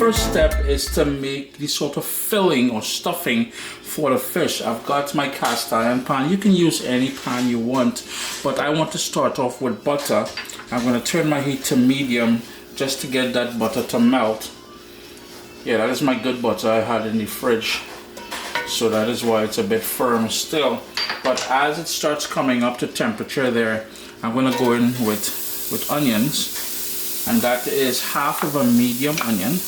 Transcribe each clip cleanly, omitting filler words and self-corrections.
first step is to make the sort of filling or stuffing for the fish. I've got my cast iron pan. You can use any pan you want, but I want to start off with butter. I'm going to turn my heat to medium just to get that butter to melt. Yeah, that is my good butter I had in the fridge, so that is why it's a bit firm still. But as it starts coming up to temperature there, I'm going to go in with onions, and that is half of a medium onion.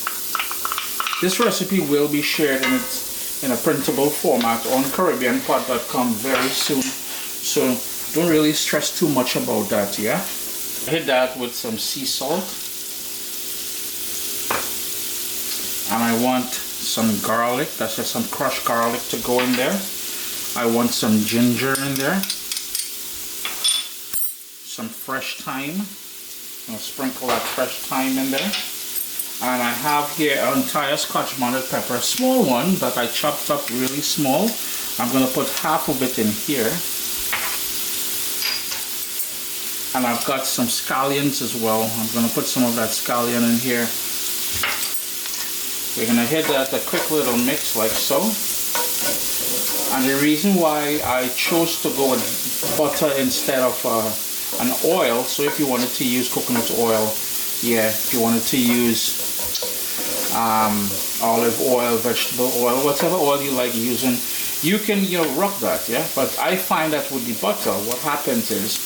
This recipe will be shared in a printable format on CaribbeanPot.com very soon, so don't really stress too much about that. Yeah, hit that with some sea salt, and I want some garlic. That's just some crushed garlic to go in there. I want some ginger in there, some fresh thyme. I'll sprinkle that fresh thyme in there. And I have here an entire Scotch bonnet pepper, a small one that I chopped up really small. I'm going to put half of it in here. And I've got some scallions as well. I'm going to put some of that scallion in here. We're going to hit that a quick little mix like so. And the reason why I chose to go with butter instead of an oil, so if you wanted to use coconut oil, yeah, if you wanted to use olive oil, vegetable oil, whatever oil you like using, you can, rock that, yeah. But I find that with the butter, what happens is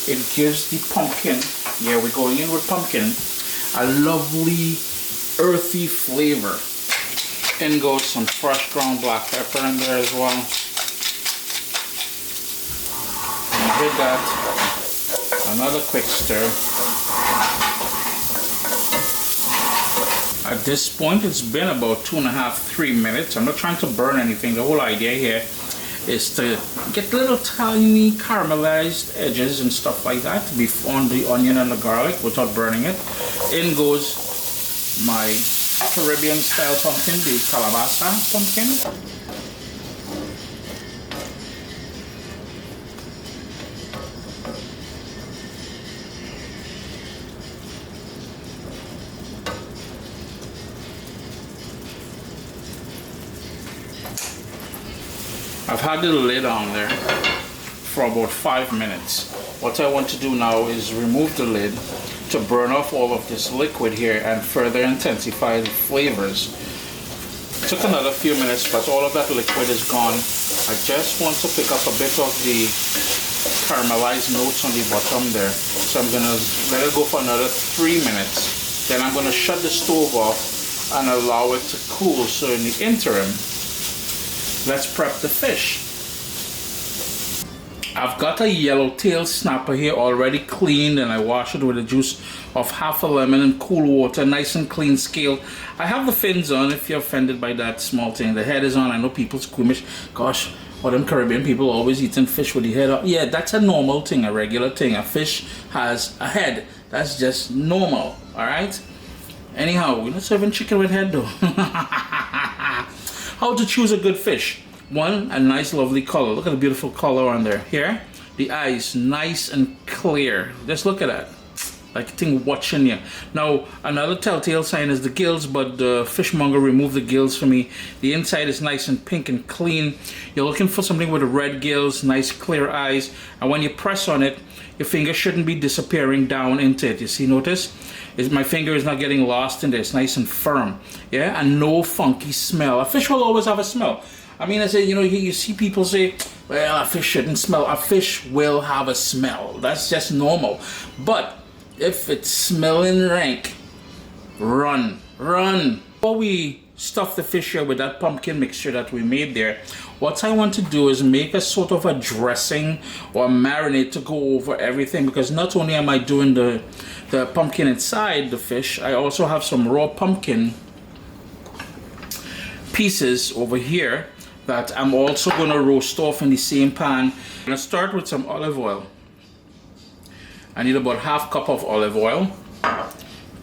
it gives the pumpkin, yeah, we're going in with pumpkin, a lovely earthy flavor. In goes some fresh ground black pepper in there as well. And hit that, another quick stir. At this point, it's been about 2.5–3 minutes. I'm not trying to burn anything. The whole idea here is to get little tiny caramelized edges and stuff like that on the onion and the garlic without burning it. In goes my Caribbean style pumpkin, the calabaza pumpkin. I've had the lid on there for about 5 minutes. What I want to do now is remove the lid to burn off all of this liquid here and further intensify the flavors. It took another few minutes, but all of that liquid is gone. I just want to pick up a bit of the caramelized notes on the bottom there. So I'm gonna let it go for another 3 minutes. Then I'm gonna shut the stove off and allow it to cool. So in the interim, let's prep the fish. I've got a yellowtail snapper here already cleaned, and I wash it with the juice of half a lemon and cool water, nice and clean scaled. I have the fins on if you're offended by that small thing. The head is on. I know people squeamish. Gosh, all them Caribbean people always eating fish with the head on. Yeah, that's a normal thing, a regular thing. A fish has a head. That's just normal, alright? Anyhow, we're not serving chicken with head though. How to choose a good fish? One, a nice lovely color. Look at the beautiful color on there. Here, the eyes nice and clear. Just look at that, like a thing watching you. Now another telltale sign is the gills, but the fishmonger removed the gills for me. The inside is nice and pink and clean. You're looking for something with red gills, nice clear eyes, and when you press on it, your finger shouldn't be disappearing down into it. You see, notice? My finger is not getting lost in there. It's nice and firm, yeah, and no funky smell. A fish will always have a smell. I mean, I say, you see people say, well, a fish shouldn't smell. A fish will have a smell. That's just normal. But if it's smelling rank, run. Before we stuff the fish here with that pumpkin mixture that we made there, what I want to do is make a sort of a dressing or a marinade to go over everything, because not only am I doing the pumpkin inside the fish, I also have some raw pumpkin pieces over here that I'm also going to roast off in the same pan. I'm going to start with some olive oil. I need about ½ cup of olive oil.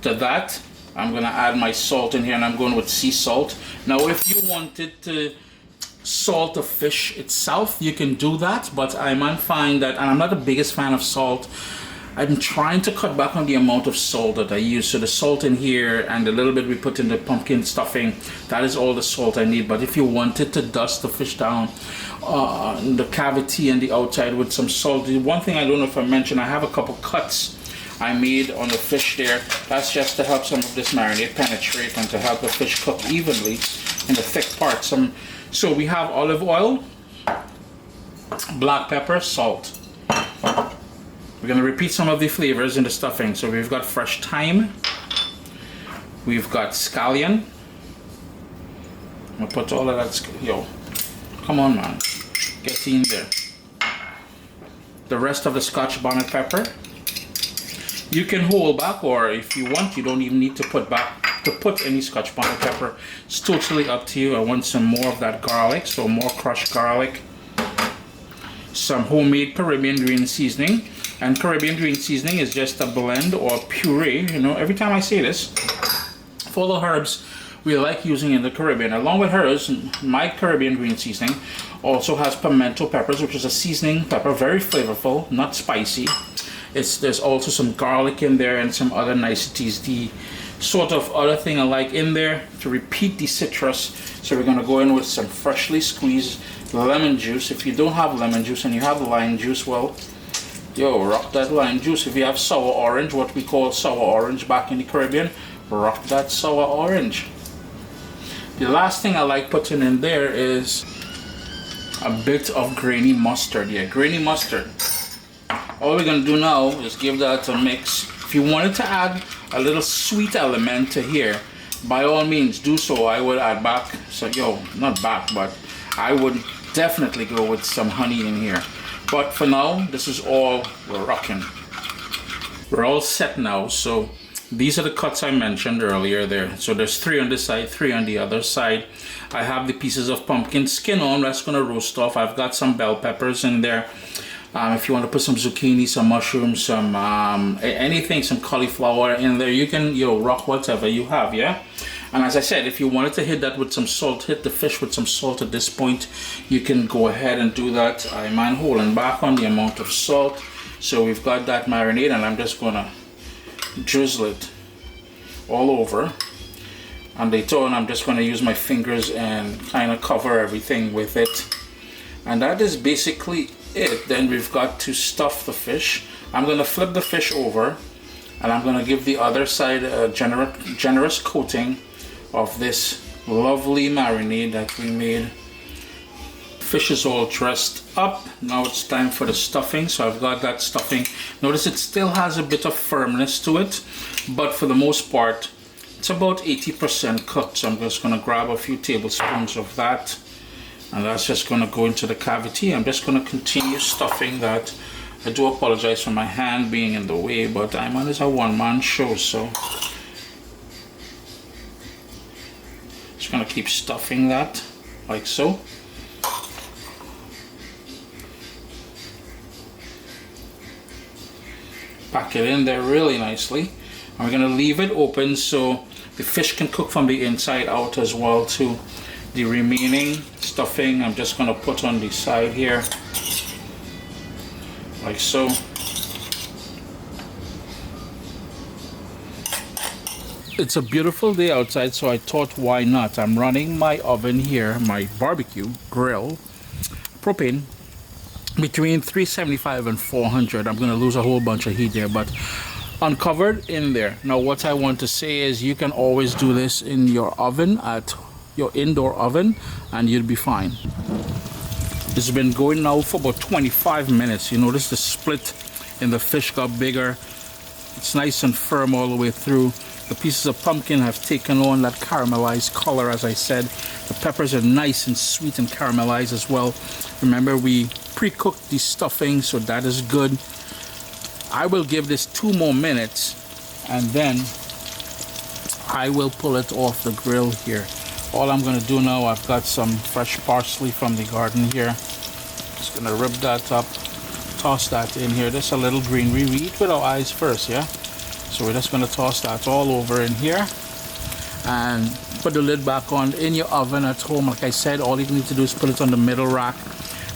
To that, I'm going to add my salt in here, and I'm going with sea salt. Now, if you wanted to salt the fish itself, you can do that, but I might find that, and I'm not the biggest fan of salt, I'm trying to cut back on the amount of salt that I use. So the salt in here and the little bit we put in the pumpkin stuffing, that is all the salt I need. But if you wanted to dust the fish down, the cavity and the outside with some salt, the one thing I don't know if I mentioned, I have a couple cuts I made on the fish there. That's just to help some of this marinade penetrate and to help the fish cook evenly in the thick parts. So we have olive oil, black pepper, salt. We're going to repeat some of the flavors in the stuffing. So we've got fresh thyme, we've got scallion. I'm going to put all of that, yo, come on man, get in there. The rest of the Scotch bonnet pepper. You can hold back, or if you want, you don't even need to put any Scotch bonnet pepper. It's totally up to you. I want some more of that garlic, so more crushed garlic. Some homemade Caribbean green seasoning. And Caribbean green seasoning is just a blend or puree. You know, every time I say this, for the herbs we like using in the Caribbean, along with hers, my Caribbean green seasoning also has pimento peppers, which is a seasoning pepper, very flavorful, not spicy. There's also some garlic in there and some other niceties. The sort of other thing I like in there to repeat the citrus. So we're going to go in with some freshly squeezed lemon juice. If you don't have lemon juice and you have lime juice, well, yo, rock that lime juice. If you have sour orange, what we call sour orange back in the Caribbean, rock that sour orange. The last thing I like putting in there is a bit of grainy mustard. Yeah, grainy mustard. All we're going to do now is give that a mix. If you wanted to add a little sweet element to here, by all means do so. I would add back, so yo, not back, but I would definitely go with some honey in here. But for now, this is all we're rocking. We're all set now. So these are the cuts I mentioned earlier there. So there's 3 on this side, 3 on the other side. I have the pieces of pumpkin skin on. That's going to roast off. I've got some bell peppers in there. If you want to put some zucchini, some mushrooms, some anything, some cauliflower in there, you can, rock whatever you have, yeah? And as I said, if you wanted to hit that with some salt, hit the fish with some salt at this point, you can go ahead and do that. I'm holding back on the amount of salt. So we've got that marinade, and I'm just gonna drizzle it all over. And later on, I'm just gonna use my fingers and kind of cover everything with it. And that is basically it. Then we've got to stuff the fish. I'm gonna flip the fish over, and I'm gonna give the other side a generous coating of this lovely marinade that we made. Fish is all dressed up. Now it's time for the stuffing. So I've got that stuffing. Notice it still has a bit of firmness to it, but for the most part it's about 80% cooked. So I'm just going to grab a few tablespoons of that, and that's just going to go into the cavity. I'm just going to continue stuffing that. I do apologize for my hand being in the way, but I'm on this a one-man show, so just going to keep stuffing that like so. Pack it in there really nicely, and we're going to leave it open so the fish can cook from the inside out as well too. The remaining stuffing I'm just going to put on the side here like so. It's a beautiful day outside, so I thought why not. I'm running my oven here, my barbecue grill, propane, between 375 and 400. I'm going to lose a whole bunch of heat there, but uncovered in there. Now what I want to say is you can always do this in your oven, at your indoor oven, and you'll be fine. This has been going now for about 25 minutes. You notice the split in the fish got bigger. It's nice and firm all the way through. The pieces of pumpkin have taken on that caramelized color, as I said. The peppers are nice and sweet and caramelized as well. Remember, we pre-cooked the stuffing, so that is good. I will give this 2 more minutes, and then I will pull it off the grill here. All I'm going to do now, I've got some fresh parsley from the garden here. Just going to rip that up, toss that in here. Just a little greenery. We eat with our eyes first, yeah? So we're just going to toss that all over in here and put the lid back on. In your oven at home, like I said, all you need to do is put it on the middle rack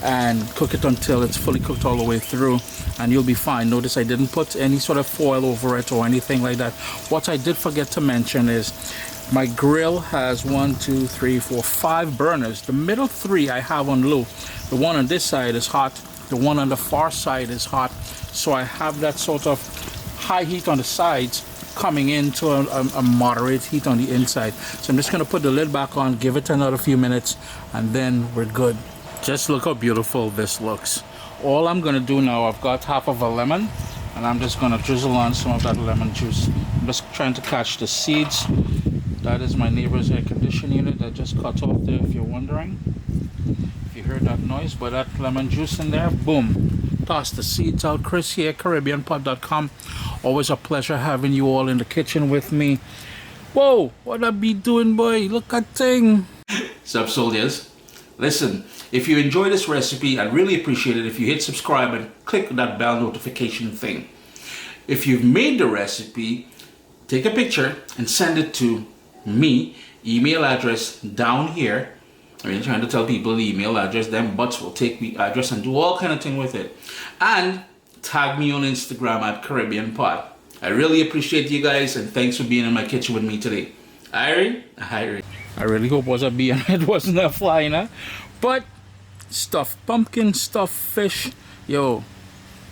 and cook it until it's fully cooked all the way through, and you'll be fine. Notice I didn't put any sort of foil over it or anything like that. What I did forget to mention is my grill has 5 burners. The middle 3 I have on low. The one on this side is hot, the one on the far side is hot, so I have that sort of high heat on the sides coming into a moderate heat on the inside. So I'm just going to put the lid back on, give it another few minutes, and then we're good. Just look how beautiful this looks. All I'm going to do now, I've got half of a lemon, and I'm just going to drizzle on some of that lemon juice. I'm just trying to catch the seeds. That is my neighbor's air conditioning unit that just cut off there, if you're wondering. If you heard that noise, but that lemon juice in there, boom. Toss the seeds out. Chris here, CaribbeanPod.com. Always a pleasure having you all in the kitchen with me. Whoa, what I be doing, boy? Look at thing. Sup, soldiers? Listen, if you enjoy this recipe, I'd really appreciate it if you hit subscribe and click that bell notification thing. If you've made the recipe, take a picture and send it to me. Email address down here. I mean, trying to tell people the email address, them butts will take the address and do all kind of thing with it. And tag me on Instagram at Caribbean Pod. I really appreciate you guys, and thanks for being in my kitchen with me today. Irie? I really hope it was a bee and it wasn't a fly, huh? But stuffed pumpkin, stuffed fish, yo,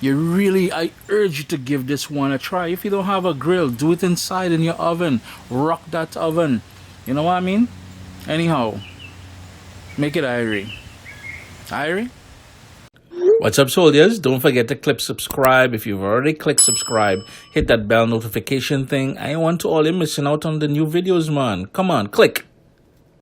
I urge you to give this one a try. If you don't have a grill, do it inside in your oven. Rock that oven. You know what I mean? Anyhow, make it Irie. Irie? What's up, soldiers? Don't forget to click subscribe. If you've already clicked subscribe, hit that bell notification thing. I want to all you missing out on the new videos, man. Come on, click.